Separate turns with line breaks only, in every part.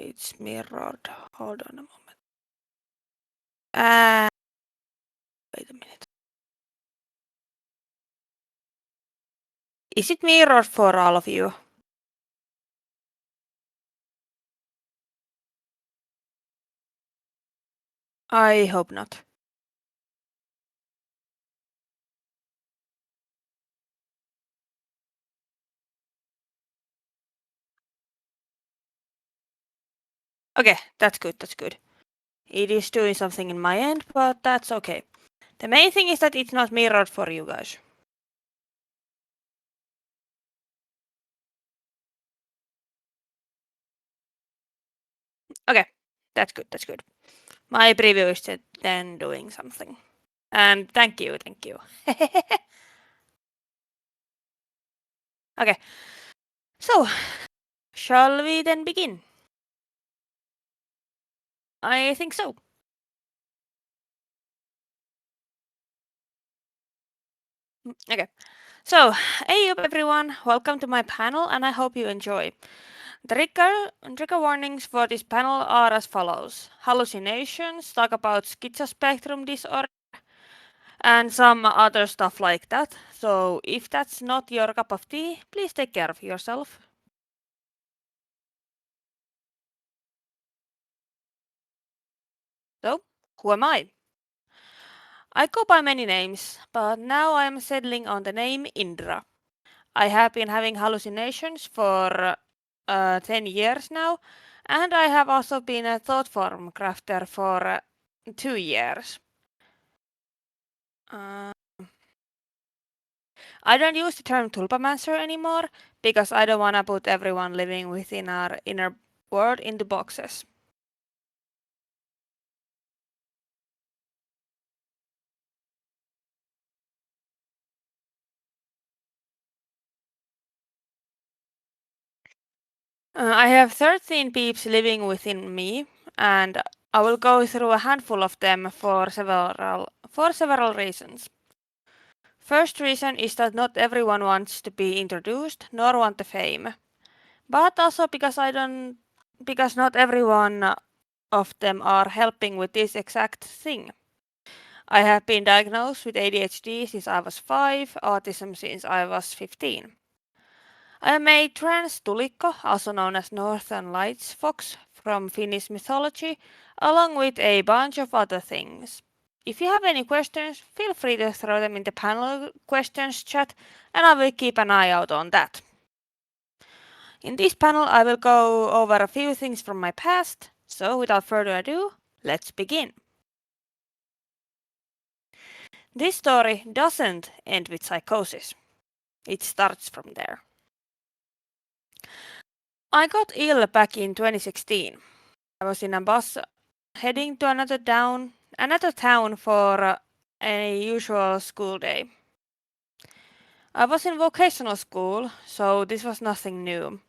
it's mirrored. Hold on a moment. Wait a minute. Is it mirrored for all of you? I hope not. Okay, that's good, that's good. It is doing something in my end, but that's okay. The main thing is that it's not mirrored for you guys. Okay, that's good, that's good. My preview is then doing something. And thank you, thank you. Okay, so shall we then begin? I think so. Okay, so hey up everyone, welcome to my panel and I hope you enjoy. The trigger warnings for this panel are as follows. Hallucinations, talk about schizo-spectrum disorder, and some other stuff like that. So if that's not your cup of tea, please take care of yourself. So, who am I? I go by many names, but now I am settling on the name Indra. I have been having hallucinations for 10 years now, and I have also been a Thoughtform crafter for 2 years. Uh, I don't use the term tulpamancer anymore because I don't want to put everyone living within our inner world into boxes. I have 13 peeps living within me, and I will go through a handful of them for several reasons. First reason is that not everyone wants to be introduced nor want the fame, but also because not everyone of them are helping with this exact thing. I have been diagnosed with ADHD since I was 5, autism since I was 15. I am a trans tulikko, also known as Northern Lights fox from Finnish mythology, along with a bunch of other things. If you have any questions, feel free to throw them in the panel questions chat, and I will keep an eye out on that. In this panel, I will go over a few things from my past, so without further ado, let's begin. This story doesn't end with psychosis. It starts from there. I got ill back in 2016. I was in a bus heading to another town for a usual school day. I was in vocational school, so this was nothing new.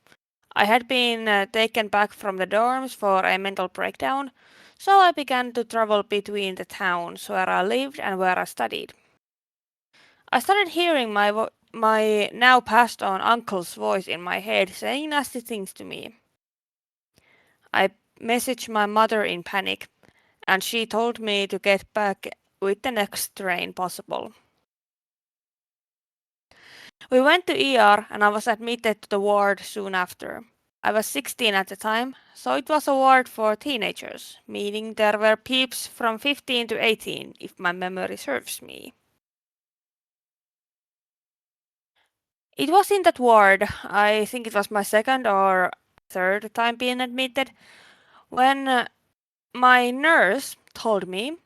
I had been taken back from the dorms for a mental breakdown, so I began to travel between the towns where I lived and where I studied. I started hearing my now passed on uncle's voice in my head saying nasty things to me. I messaged my mother in panic, and she told me to get back with the next train possible. We went to ER and I was admitted to the ward soon after. I was 16 at the time, so it was a ward for teenagers, meaning there were peeps from 15 to 18, if my memory serves me. It was in that ward, I think it was my second or third time being admitted, when my nurse told me,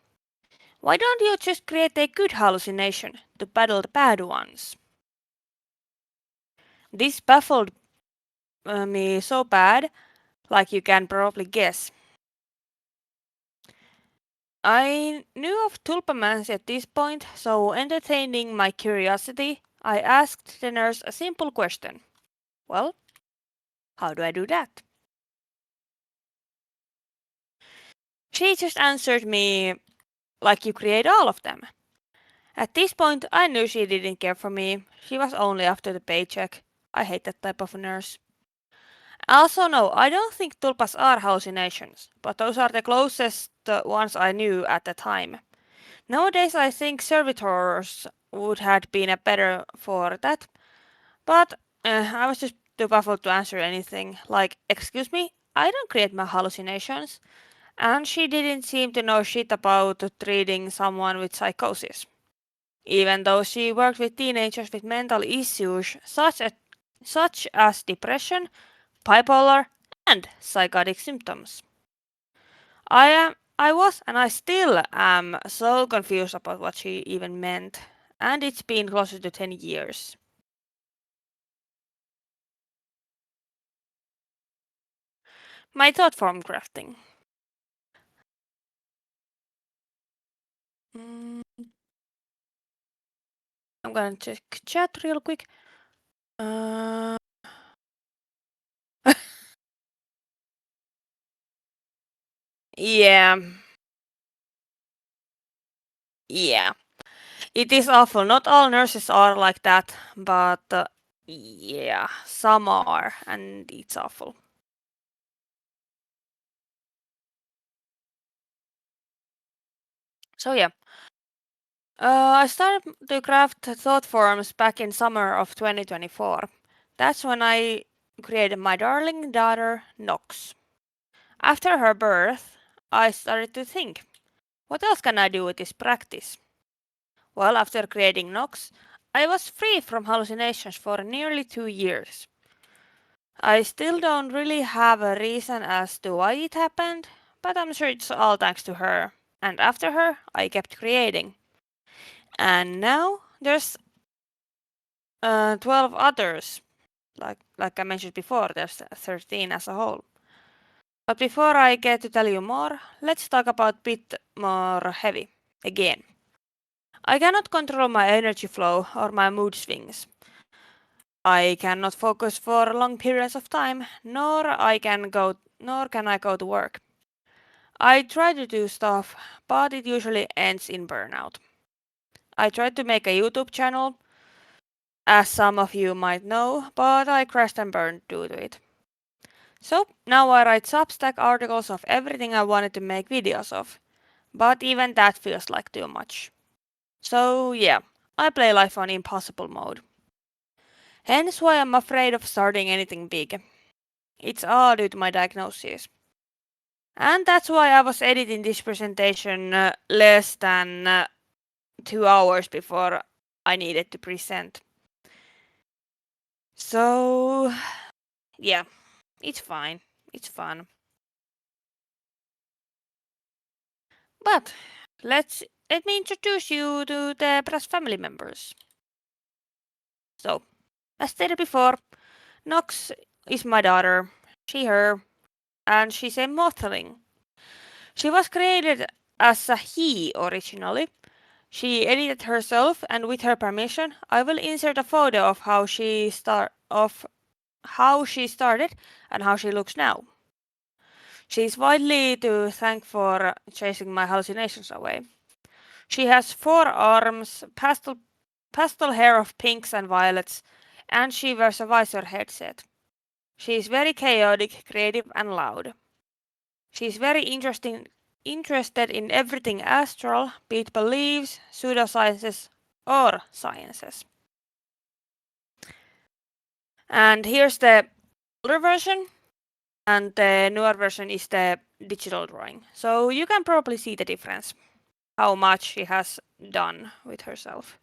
"Why don't you just create a good hallucination to battle the bad ones?" This baffled me so bad, like you can probably guess. I knew of tulpamancy at this point, so entertaining my curiosity, I asked the nurse a simple question. Well, how do I do that? She just answered me, like you create all of them. At this point, I knew she didn't care for me. She was only after the paycheck. I hate that type of nurse. Also, no, I don't think tulpas are hallucinations, but those are the closest ones I knew at the time. Nowadays, I think servitors would have been a better for that, but I was just too baffled to answer anything. Like, excuse me, I don't create my hallucinations. And she didn't seem to know shit about treating someone with psychosis, even though she worked with teenagers with mental issues such as depression, bipolar, and psychotic symptoms. I was and I still am so confused about what she even meant, and it's been closer to 10 years. My thought form crafting. Mm, I'm gonna check chat real quick. Uh, yeah, yeah. It is awful. Not all nurses are like that, but yeah, some are, and it's awful. So yeah, I started to craft thought forms back in summer of 2024. That's when I created my darling daughter Nox. After her birth, I started to think, what else can I do with this practice? Well, after creating Nox, I was free from hallucinations for nearly 2 years. I still don't really have a reason as to why it happened, but I'm sure it's all thanks to her. And after her, I kept creating. And now there's 12 others. Like I mentioned before, there's 13 as a whole. But before I get to tell you more, let's talk about bit more heavy again. I cannot control my energy flow or my mood swings. I cannot focus for long periods of time, nor can I go to work. I try to do stuff, but it usually ends in burnout. I tried to make a YouTube channel, as some of you might know, but I crashed and burned due to it. So now I write Substack articles of everything I wanted to make videos of, but even that feels like too much. So yeah, I play life on impossible mode. Hence why I'm afraid of starting anything big. It's all due to my diagnosis. And that's why I was editing this presentation less than 2 hours before I needed to present. So, yeah, it's fine. It's fun. But let me introduce you to the Brass family members. So, as stated before, Nox is my daughter, she, her, and she's a mothling. She was created as a he originally. She edited herself, and with her permission, I will insert a photo of how she started and how she looks now. She is widely to thank for chasing my hallucinations away. She has 4 arms, pastel hair of pinks and violets, and she wears a visor headset. She is very chaotic, creative, and loud. She is very interested in everything astral, be it beliefs, pseudosciences, or sciences. And here's the older version, and the newer version is the digital drawing. So you can probably see the difference, how much she has done with herself.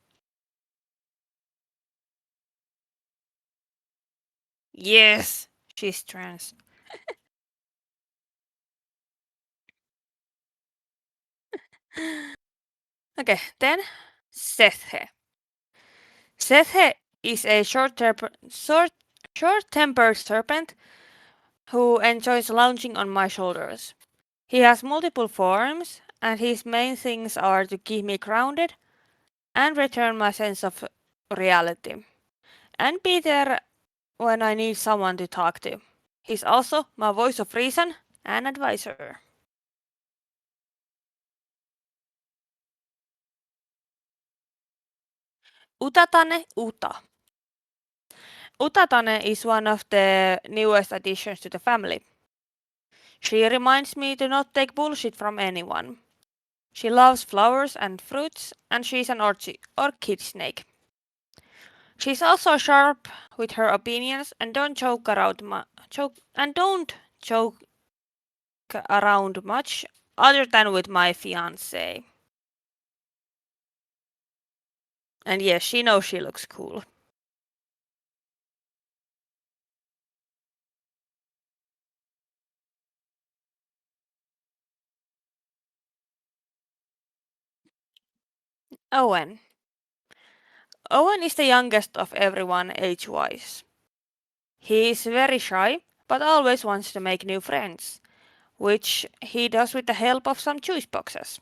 Yes, she's trans. Okay, then Sethe. Sethe is a short-tempered serpent who enjoys lounging on my shoulders. He has multiple forms, and his main things are to keep me grounded and return my sense of reality, and be there when I need someone to talk to. He's also my voice of reason and advisor. Utatane Uta. Utatane is one of the newest additions to the family. She reminds me to not take bullshit from anyone. She loves flowers and fruits, and she's an orchid snake. She's also sharp with her opinions and don't joke around much other than with my fiance. And yes, she knows she looks cool. Owen. Owen is the youngest of everyone age-wise. He is very shy, but always wants to make new friends, which he does with the help of some choice boxes.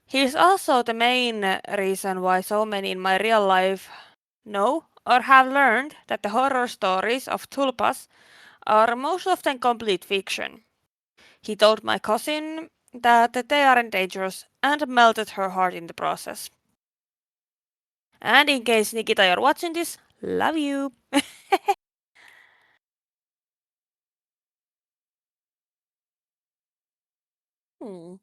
He is also the main reason why so many in my real life know or have learned that the horror stories of tulpas are most often complete fiction. He told my cousin that they aren't dangerous and melted her heart in the process. And in case Nikita you're watching this, love you! Hmm.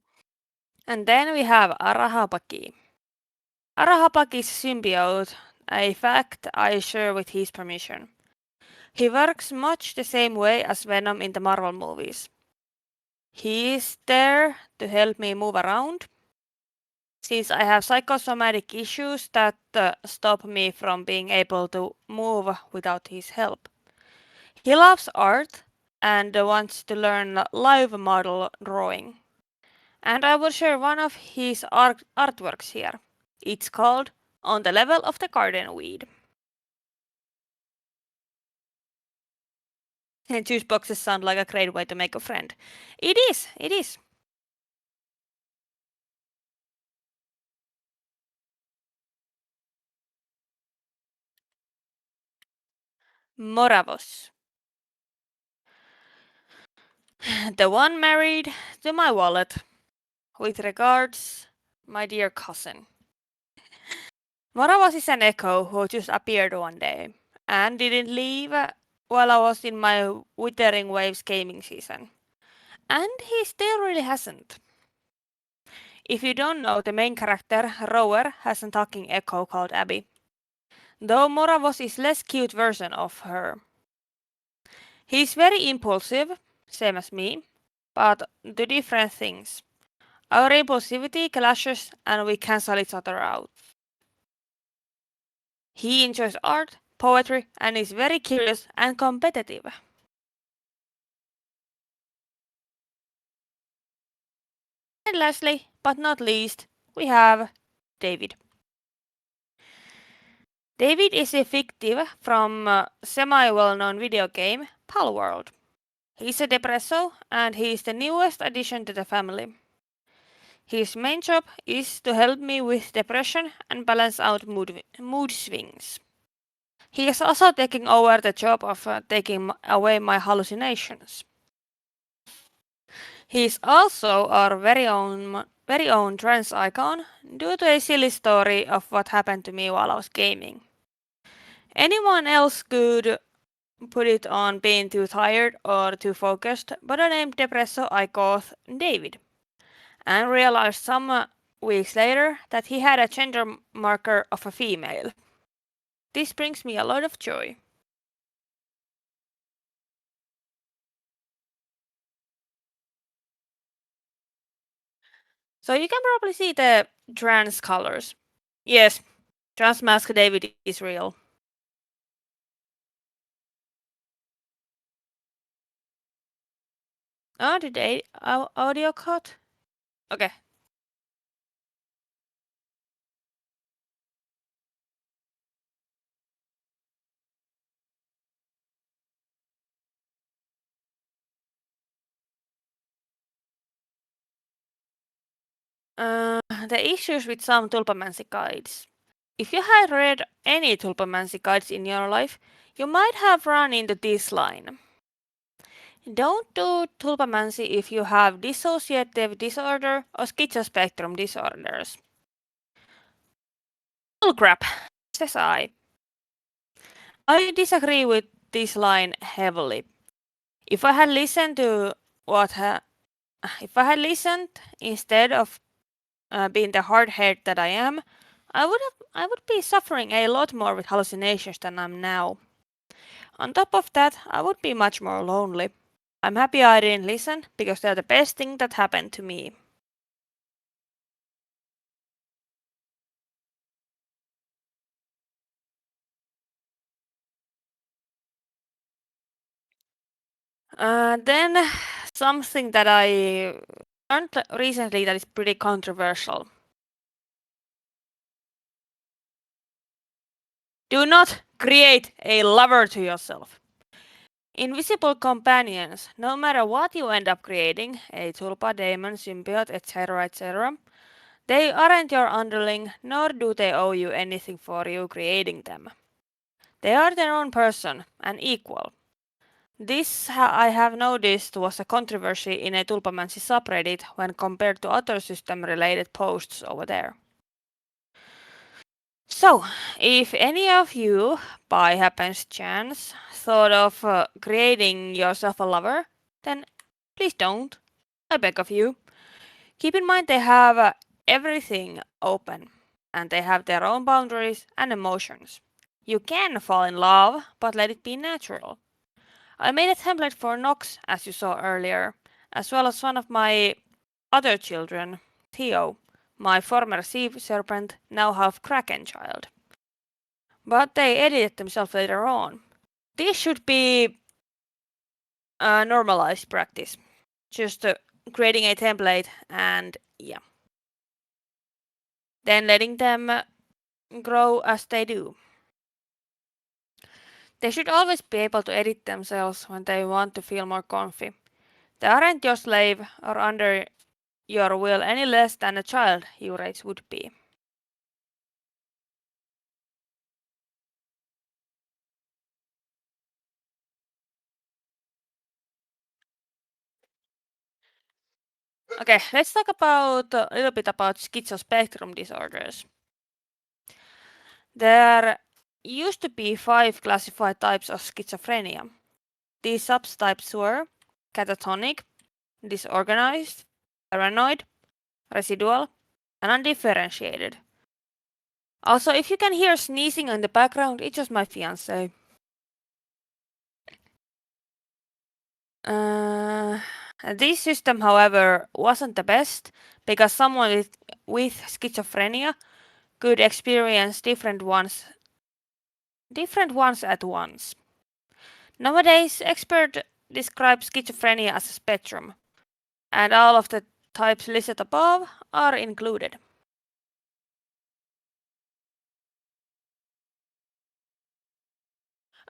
And then we have Arahapaki. Arahapaki's symbiote, a fact I share with his permission. He works much the same way as Venom in the Marvel movies. He is there to help me move around, since I have psychosomatic issues that stop me from being able to move without his help. He loves art and wants to learn live model drawing. And I will share one of his artworks here. It's called On the Level of the Garden Weed. And juice boxes sound like a great way to make a friend. It is. Moravos. The one married to my wallet. With regards, my dear cousin. Moravos is an echo who just appeared one day and didn't leave while I was in my Withering Waves gaming season. And he still really hasn't. If you don't know, the main character, Rower, has a talking echo called Abby. Though Moravos is less cute version of her. He's very impulsive, same as me, but do different things. Our impulsivity clashes and we cancel each other out. He enjoys art, poetry, and is very curious and competitive. And lastly, but not least, we have David. David is a fictive from a semi-well-known video game, Palworld. He's a depresso and he is the newest addition to the family. His main job is to help me with depression and balance out mood swings. He is also taking over the job of taking away my hallucinations. He is also our very own trans icon due to a silly story of what happened to me while I was gaming. Anyone else could put it on being too tired or too focused, but I named Depresso I called David, and realized some weeks later that he had a gender marker of a female. This brings me a lot of joy. So you can probably see the trans colors. Yes, trans mask David is real. Oh, did audio cut? Okay. The issues with some tulpamancy guides. If you had read any tulpamancy guides in your life, you might have run into this line. Don't do tulpamancy if you have dissociative disorder or schizo-spectrum disorders. Bullcrap, says I. I disagree with this line heavily. If I had listened to what if I had listened instead of being the hard head that I am, I would be suffering a lot more with hallucinations than I'm now. On top of that, I would be much more lonely. I'm happy I didn't listen because they're the best thing that happened to me. Then something that I learned recently that is pretty controversial. Do not create a lover to yourself. Invisible companions, no matter what you end up creating, a tulpa, daemon, symbiote, etc., etc., they aren't your underling, nor do they owe you anything for you creating them. They are their own person, and equal. This I have noticed was a controversy in a Tulpamancy subreddit when compared to other system-related posts over there. So, if any of you, by happens chance, thought of creating yourself a lover, then please don't. I beg of you. Keep in mind they have everything open, and they have their own boundaries and emotions. You can fall in love, but let it be natural. I made a template for Nox, as you saw earlier, as well as one of my other children, Theo, my former sea serpent, now half kraken child. But they edited themselves later on. This should be a normalized practice. Just creating a template and yeah. Then letting them grow as they do. They should always be able to edit themselves when they want to feel more comfy. They aren't your slave or under your will any less than a child you raise would be. Okay, let's talk about a little bit about schizo-spectrum disorders. There used to be 5 classified types of schizophrenia. These subtypes were catatonic, disorganized, paranoid, residual, and undifferentiated. Also, if you can hear sneezing in the background, it's just my fiance. This system, however, wasn't the best because someone with schizophrenia could experience different ones at once. Nowadays, experts describe schizophrenia as a spectrum, and all of the types listed above are included.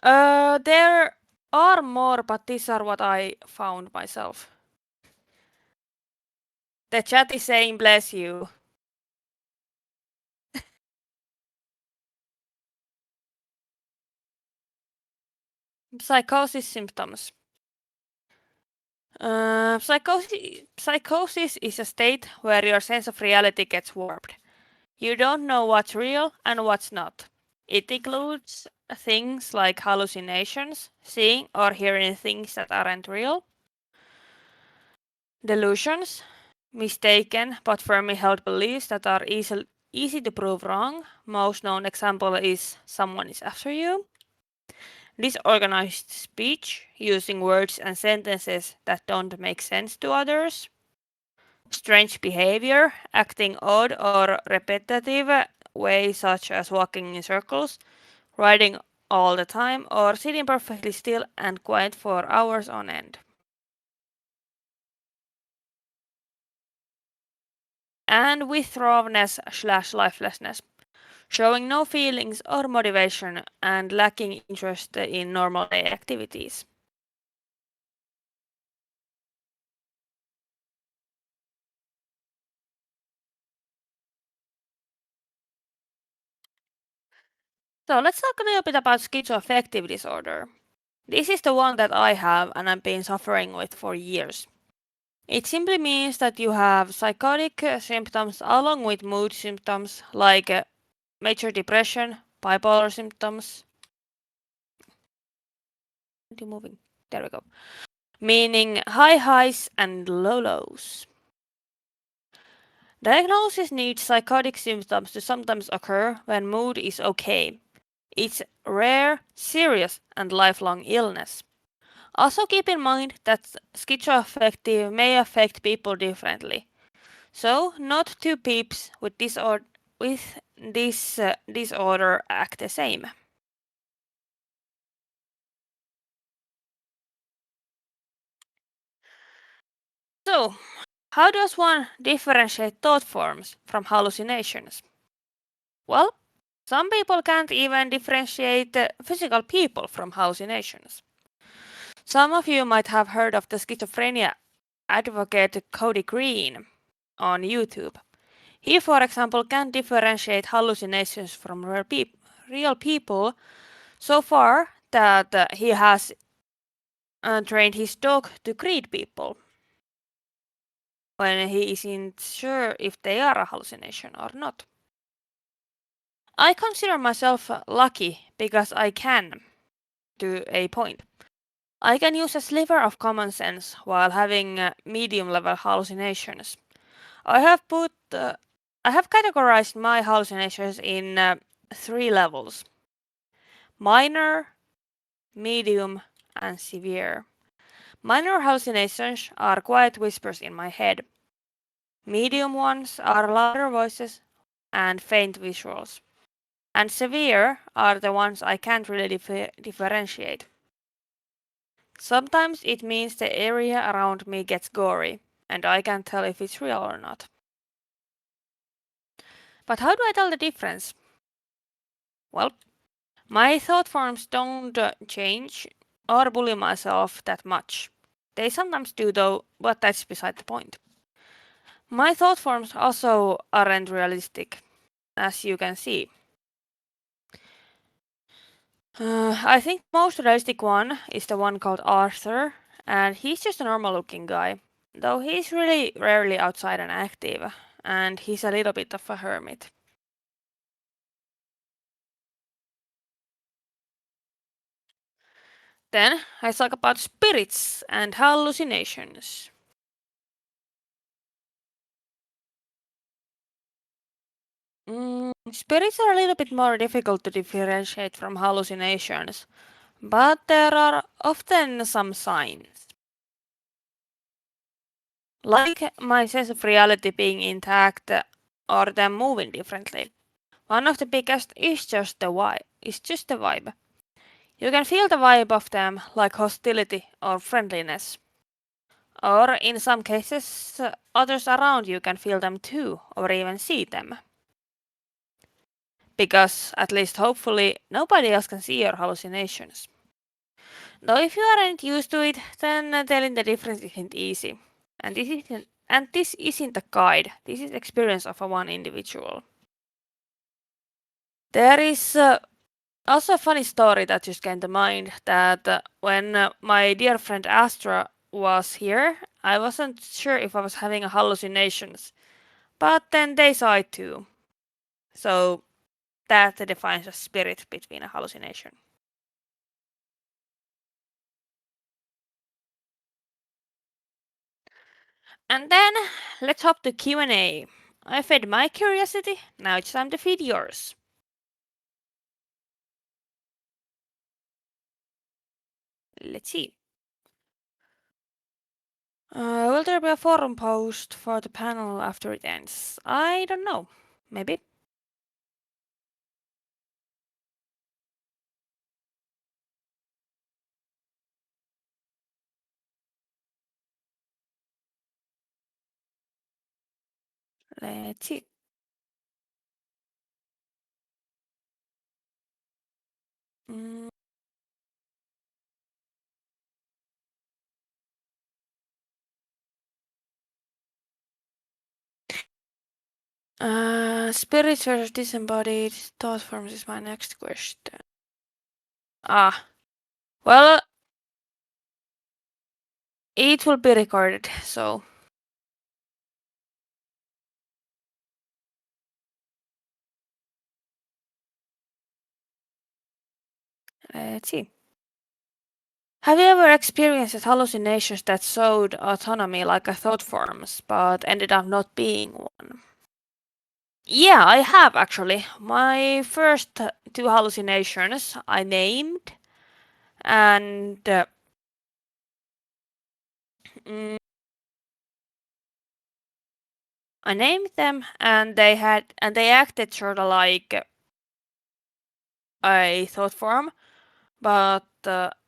There are more, but these are what I found myself. The chat is saying bless you. Psychosis symptoms. Psychosis is a state where your sense of reality gets warped. You don't know what's real and what's not. It includes things like hallucinations, seeing or hearing things that aren't real, delusions, mistaken but firmly held beliefs that are easy to prove wrong. Most known example is someone is after you. Disorganized speech, using words and sentences that don't make sense to others. Strange behavior, acting odd or repetitive ways such as walking in circles, writing all the time, or sitting perfectly still and quiet for hours on end. And withdrawnness/lifelessness, showing no feelings or motivation and lacking interest in normal day activities. So let's talk a little bit about schizoaffective disorder. This is the one that I have and I've been suffering with for years. It simply means that you have psychotic symptoms along with mood symptoms like major depression, bipolar symptoms. moving. There we go. Meaning high highs and low lows. Diagnosis needs psychotic symptoms to sometimes occur when mood is okay. It's rare, serious, and lifelong illness. Also keep in mind that schizoaffective may affect people differently. So, not two peeps with this disorder act the same. So, how does one differentiate thought forms from hallucinations? Well, some people can't even differentiate physical people from hallucinations. Some of you might have heard of the schizophrenia advocate Cody Green on YouTube. He, for example, can differentiate hallucinations from real people so far that he has trained his dog to greet people when he isn't sure if they are a hallucination or not. I consider myself lucky because I can, to a point. I can use a sliver of common sense while having medium level hallucinations. I have put I have categorized my hallucinations in three levels: minor, medium, and severe. Minor hallucinations are quiet whispers in my head. Medium ones are louder voices and faint visuals. And severe are the ones I can't really differentiate. Sometimes it means the area around me gets gory, and I can't tell if it's real or not. But how do I tell the difference? Well, my thought forms don't change or bully myself that much. They sometimes do though, but that's beside the point. My thought forms also aren't realistic, as you can see. I think the most realistic one is the one called Arthur, and he's just a normal looking guy, though he's really rarely outside and active, and he's a little bit of a hermit. Then I talk about spirits and hallucinations. Spirits are a little bit more difficult to differentiate from hallucinations, but there are often some signs. Like my sense of reality being intact or them moving differently. One of the biggest is just the vibe. It's just the vibe. You can feel the vibe of them like hostility or friendliness. Or in some cases, others around you can feel them too, or even see them. Because, at least hopefully, nobody else can see your hallucinations. Though if you aren't used to it, then telling the difference isn't easy. And this isn't a guide, this is experience of a one individual. There is also a funny story that just came to mind that when my dear friend Astra was here, I wasn't sure if I was having hallucinations, but then they saw it too. So that defines a spirit between a hallucination. And then let's hop to Q&A. I fed my curiosity, now it's time to feed yours. Let's see. Will there be a forum post for the panel after it ends? I don't know. Maybe. Let's see. Mm. Spirits versus disembodied thought forms is my next question. Well, it will be recorded, so. Let's see. Have you ever experienced hallucinations that showed autonomy like a thought forms, but ended up not being one? Yeah, I have actually. My first two hallucinations I named, and mm, I named them, and they acted sort of like a thought form, but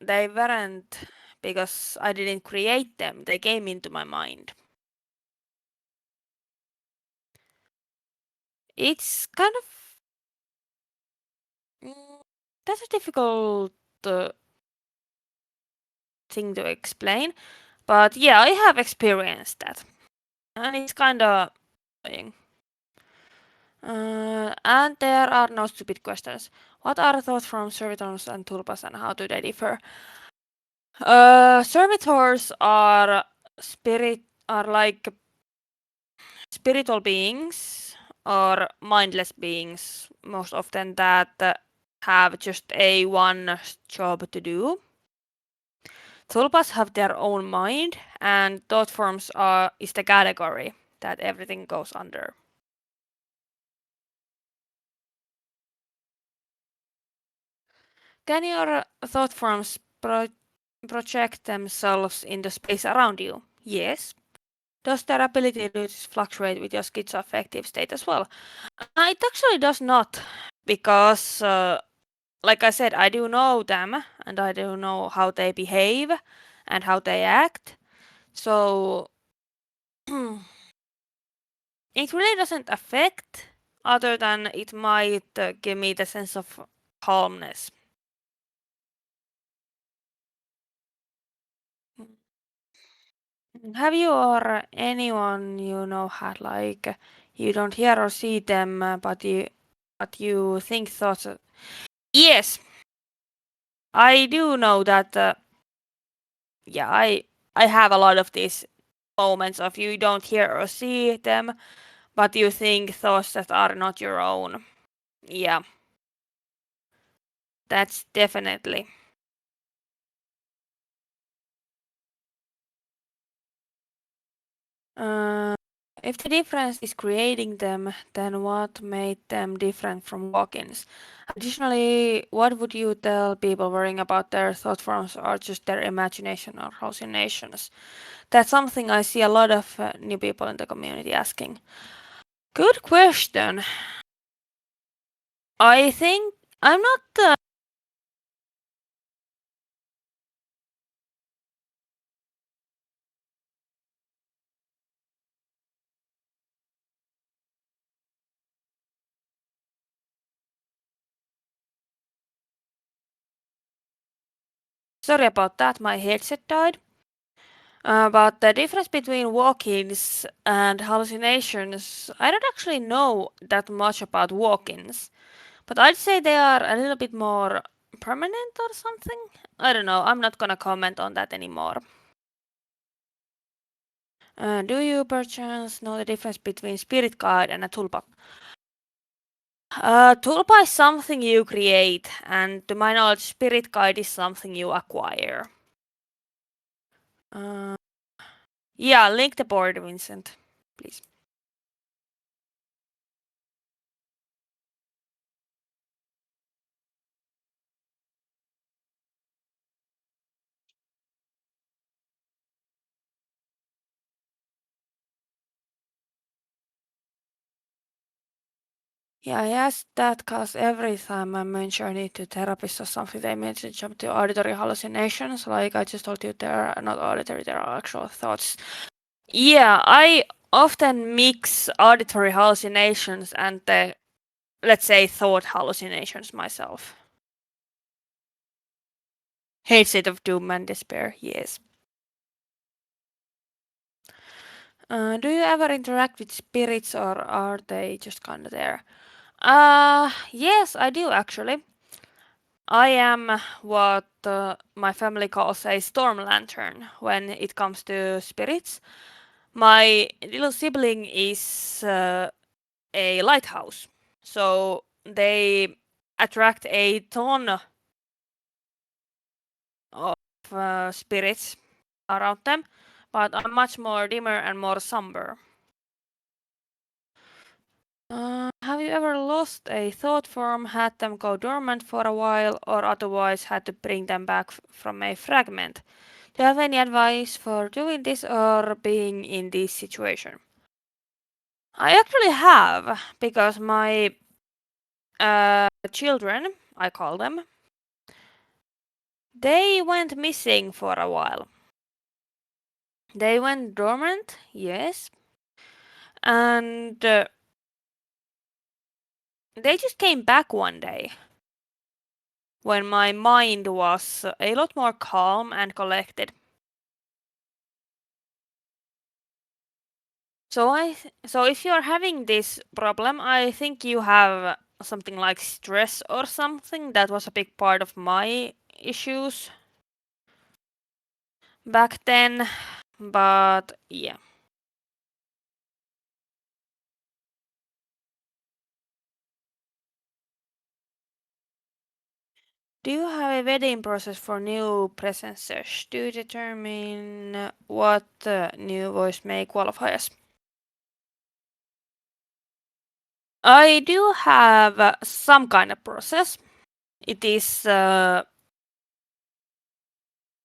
they weren't because I didn't create them. They came into my mind. It's kind of that's a difficult uh, thing to explain, but yeah, I have experienced that, and it's kind of annoying. And there are no stupid questions. What are thoughts from servitors and tulpas, and how do they differ? Servitors are like spiritual beings or mindless beings most often that have just a one job to do. Tulpas have their own mind, and thought forms is the category that everything goes under. Can your thought forms project themselves in the space around you? Yes. Does their ability to fluctuate with your schizoaffective state as well? It actually does not, because, like I said, I do know them and I do know how they behave and how they act. So it really doesn't affect, other than it might give me the sense of calmness. Have you or anyone you know had like you don't hear or see them, but you think thoughts? Yes, I do know that. Yeah, I have a lot of these moments of you don't hear or see them, but you think thoughts that are not your own. Yeah, that's definitely. Uh, if the difference is creating them, then what made them different from walk-ins? Additionally, what would you tell people worrying about their thought forms or just their imagination or hallucinations? That's something I see a lot of new people in the community asking. Good question. I think I'm not sorry about that, my headset died. But the difference between walk-ins and hallucinations, I don't actually know that much about walk-ins, but I'd say they are a little bit more permanent or something. I don't know, I'm not gonna comment on that anymore. Do you perchance know the difference between spirit guide and a tulpa? Tulpa is something you create, and to my knowledge, spirit guide is something you acquire. Uh, yeah, link the board, Vincent, please. Yeah, I asked that because every time I mention it to therapists or something, they mention jump to auditory hallucinations. Like I just told you, they are not auditory, they are actual thoughts. Yeah, I often mix auditory hallucinations and the, let's say, thought hallucinations myself. Hate state of doom and despair, yes. Do you ever interact with spirits or are they just kind of there? Yes, I do actually. I am what my family calls a storm lantern when it comes to spirits. My little sibling is a lighthouse, so they attract a ton of spirits around them, but I'm much more dimmer and more somber. Have you ever lost a thought form, had them go dormant for a while, or otherwise had to bring them back from a fragment? Do you have any advice for doing this or being in this situation? I actually have, because my children, I call them, they went missing for a while. They went dormant, yes, and they just came back one day when my mind was a lot more calm and collected. So if you're having this problem, I think you have something like stress or something. That was a big part of my issues back then, but yeah. Do you have a vetting process for new presences? Do you determine what new voice may qualify as? I do have some kind of process. It is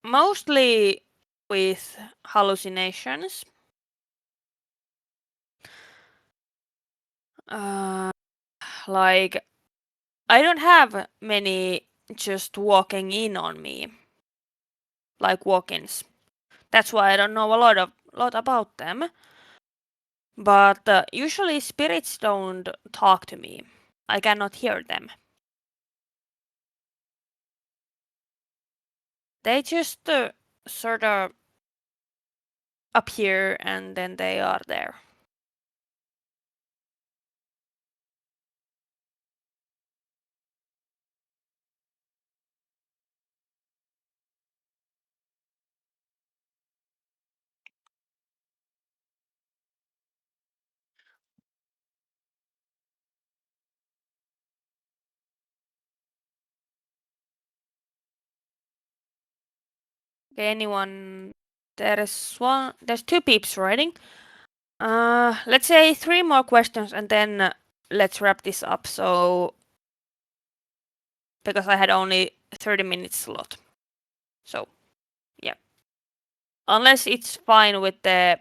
mostly with hallucinations. Uh, like, I don't have many just walking in on me, like walk-ins. That's why I don't know a lot about them. But usually spirits don't talk to me. I cannot hear them. They just sort of appear and then they are there. Okay, anyone? There's two peeps writing. Let's say three more questions and then let's wrap this up. So, because I had only 30 minutes slot. So, yeah. Unless it's fine with uh,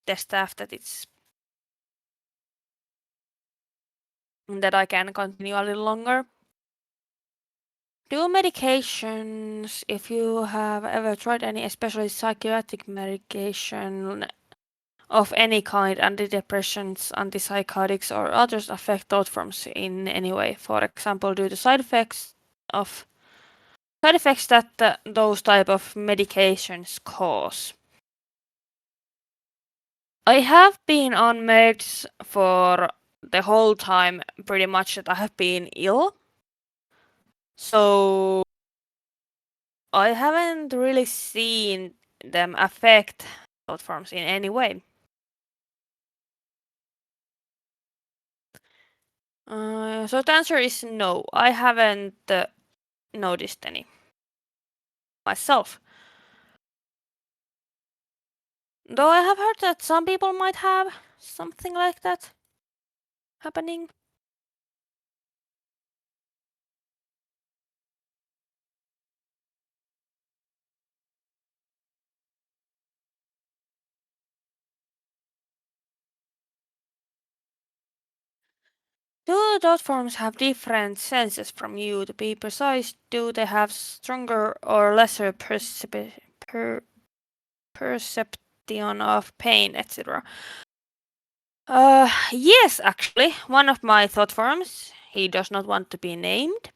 the staff that I can continue a little longer. Do medications, if you have ever tried any, especially psychiatric medication of any kind, antidepressants, antipsychotics, or others, affect thought forms in any way? For example, due to side effects that those type of medications cause. I have been on meds for the whole time, pretty much, that I have been ill. So I haven't really seen them affect thought forms in any way. So the answer is no. I haven't noticed any myself. Though I have heard that some people might have something like that happening. Do thought forms have different senses from you? To be precise, do they have stronger or lesser perception of pain, etc.? Yes, actually, one of my thought forms, he does not want to be named,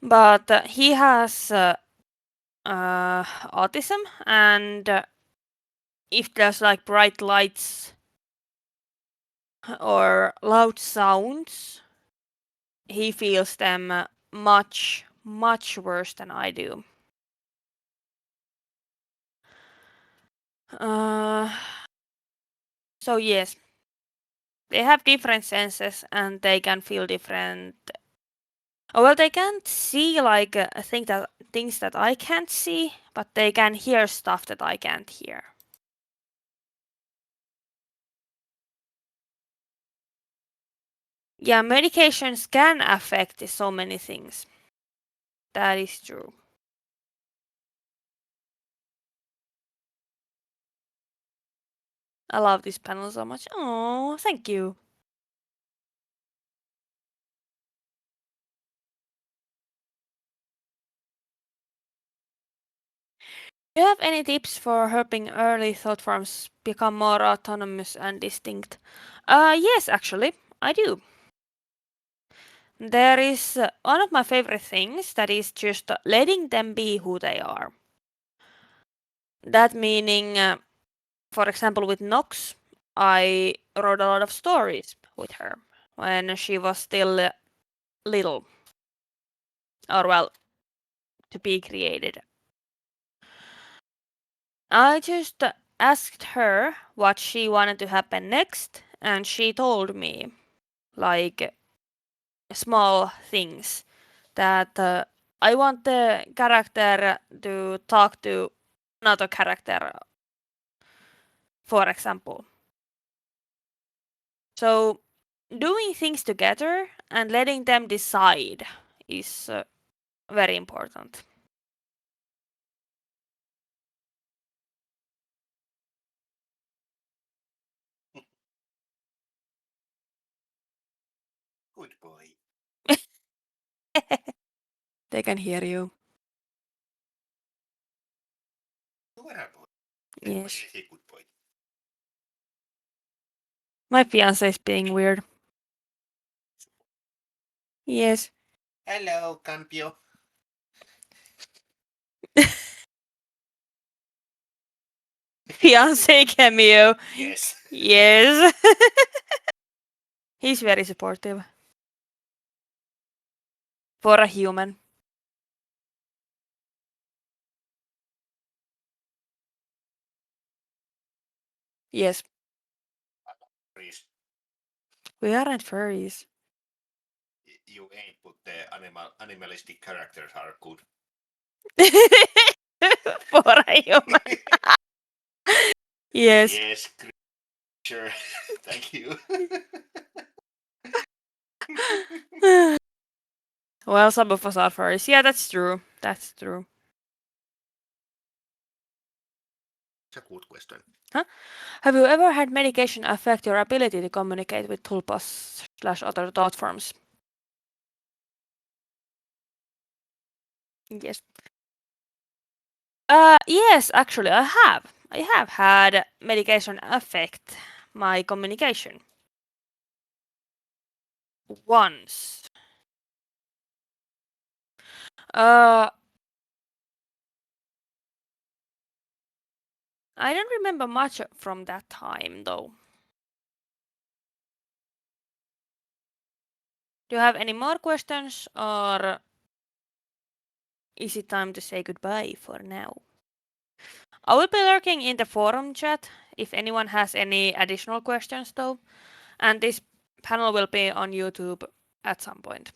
but he has autism, and if there's like bright lights or loud sounds, he feels them much, much worse than I do. Uh, so yes, they have different senses and they can feel different Oh, well, they can't see like things that I can't see, but they can hear stuff that I can't hear. Yeah, medications can affect so many things. That is true. I love this panel so much. Oh, thank you. Do you have any tips for helping early thought forms become more autonomous and distinct? Yes, actually, I do. There is one of my favorite things that is just letting them be who they are. That meaning, for example, with Nox, I wrote a lot of stories with her when she was still little, or well, to be created. I just asked her what she wanted to happen next, and she told me like small things that I want the character to talk to another character, for example. So, doing things together and letting them decide is very important.
Good boy.
They can hear you.
You are a boy.
Yes.
Say good boy.
My fiance is being weird. Yes.
Hello, Campio.
Fiance cameo.
Yes.
Yes. He's very supportive. For a human. Yes.
Please,
We aren't furries.
you ain't, but the animalistic characters are good.
For a human. Yes.
Yes, sure. Thank you.
Well, some of us are furries. Yeah, that's true. That's true.
It's a good question.
Huh? Have you ever had medication affect your ability to communicate with tulpas slash other thought forms? Yes. Yes, actually, I have. I have had medication affect my communication. Once. Uh, I don't remember much from that time, though. Do you have any more questions, or is it time to say goodbye for now? I will be lurking in the forum chat if anyone has any additional questions, though, and this panel will be on YouTube at some point.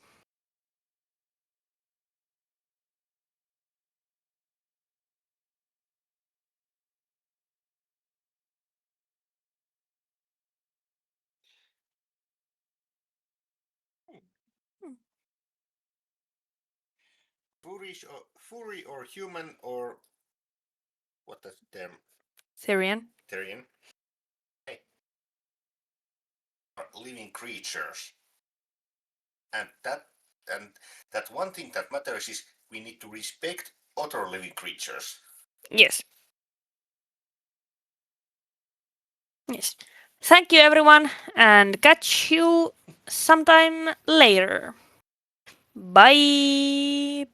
Furry or human or what is the term?
Syrian?
Therian. Hey. Are living creatures. And that one thing that matters is we need to respect other living creatures.
Yes. Yes. Thank you, everyone, and catch you sometime later. Bye.